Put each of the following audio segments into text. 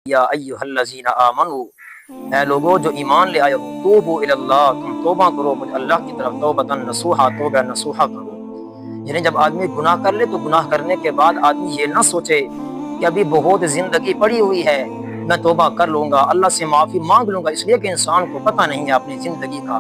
یا ایھا الذین آمنو، اے لوگو جو ایمان لے آئے ہو، توبو الی اللہ، تم توبہ کرو مجھ اللہ کی طرف، توبۃ نصوحا، توبہ نصوحا کرو۔ یعنی جب آدمی گناہ کر لے تو گناہ کرنے کے بعد آدمی یہ نہ سوچے کہ ابھی بہت زندگی پڑی ہوئی ہے، میں توبہ کر لوں گا، اللہ سے معافی مانگ لوں گا، اس لیے کہ انسان کو پتہ نہیں ہے اپنی زندگی کا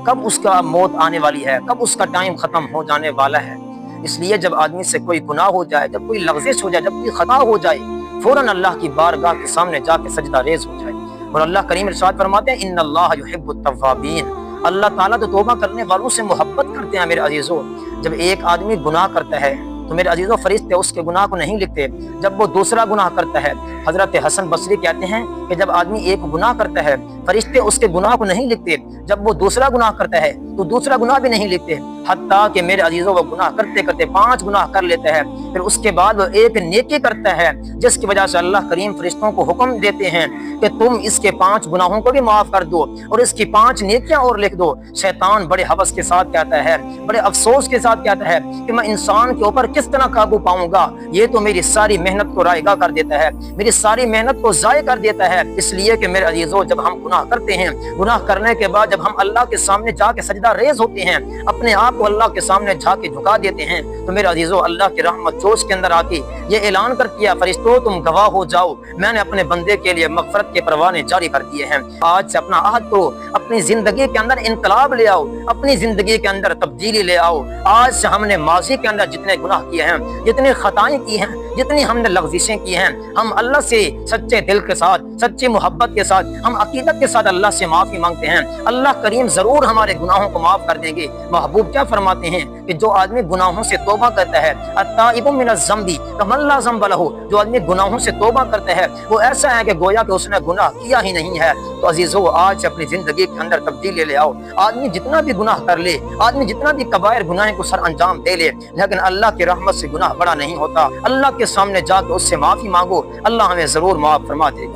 کب اس کا موت آنے والی ہے، کب اس کا ٹائم ختم ہو جانے والا ہے۔ اس لیے جب آدمی سے کوئی گناہ ہو جائے، جب کوئی لغزش ہو جائے، جب کوئی خطا ہو جائے، فوراً اللہ کی بارگاہ کے سامنے جا کے سجدہ ریز ہو جائے۔ اور اللہ کریم ارشاد فرماتے ہیں ان اللہ یحب التوابین، اللہ تعالیٰ تو توبہ کرنے والوں سے محبت کرتے ہیں۔ میرے عزیزو، جب ایک آدمی گناہ کرتا ہے تو میرے عزیزو فرشتے اس کے گناہ کو نہیں لکھتے، جب وہ دوسرا گناہ کرتا ہے۔ حضرت حسن بصری کہتے ہیں کہ جب آدمی ایک گناہ کرتا ہے فرشتے اس کے گناہ کو نہیں لکھتے، جب وہ دوسرا گناہ کرتا ہے تو دوسرا گناہ بھی نہیں لکھتے، حتیٰ کہ میرے عزیزو وہ گناہ کرتے کرتے 5 گناہ کر لیتا ہے، پھر اس کے بعد وہ ایک نیکی کرتا ہے جس کی وجہ سے اللہ کریم فرشتوں کو حکم دیتے ہیں کہ تم اس کے 5 گناہوں کو بھی معاف کر دو اور اس کی 5 نیکیاں اور لکھ دو۔ شیطان بڑے ہوس کے ساتھ کہتا ہے، بڑے افسوس کے ساتھ کہتا ہے کہ میں انسان کے اوپر کس طرح قابو پاؤں گا، یہ تو میری ساری محنت کو رائگاں کر دیتا ہے، میری ساری محنت کو ضائع کر دیتا ہے۔ اس لیے کہ میرے عزیزو جب ہم گناہ کرتے ہیں، گناہ کرنے کے بعد جب ہم اللہ کے سامنے جا کے سجدہ ریز ہوتے ہیں، اپنے آپ کو اللہ کے سامنے جا کے جھکا دیتے ہیں، تو میرے عزیزو اللہ کی رحمت جوش کے اندر آتی یہ اعلان کرتی ہے فرشتوں تم گواہ ہو جاؤ، میں نے اپنے بندے کے لیے مغفرت کے پروانے جاری کر دیے ہیں۔ آج سے اپنا عہد کرو، اپنی زندگی کے اندر انقلاب لے آؤ، اپنی زندگی کے اندر تبدیلی لے آؤ۔ آج سے ہم نے ماضی کے اندر جتنے گناہ کیے ہیں، جتنے خطائیں کی ہیں، جتنی ہم نے لغزشیں کی ہیں، ہم اللہ سے سچے دل کے ساتھ، سچی محبت کے ساتھ، ہم عقیدت کے ساتھ اللہ سے معافی مانگتے ہیں، اللہ کریم ضرور ہمارے گناہوں کو معاف کر دیں گے۔ محبوب کیا فرماتے ہیں کہ جو آدمی گناہوں سے توبہ کرتا ہے، التائب من الذنب کمن لا ذنب لہ، جو آدمی گناہوں سے توبہ کرتا ہے وہ ایسا ہے کہ گویا کہ اس نے گناہ کیا ہی نہیں ہے۔ تو عزیزو آج اپنی زندگی کے اندر تبدیلی لے آؤ۔ آدمی جتنا بھی گناہ کر لے، آدمی جتنا بھی کبائر گناہ کو سر انجام دے لے، لیکن اللہ کی رحمت سے گناہ بڑا نہیں ہوتا۔ اللہ کے سامنے جا کے اس سے معافی مانگو، اللہ ہمیں ضرور معاف فرما دے گا۔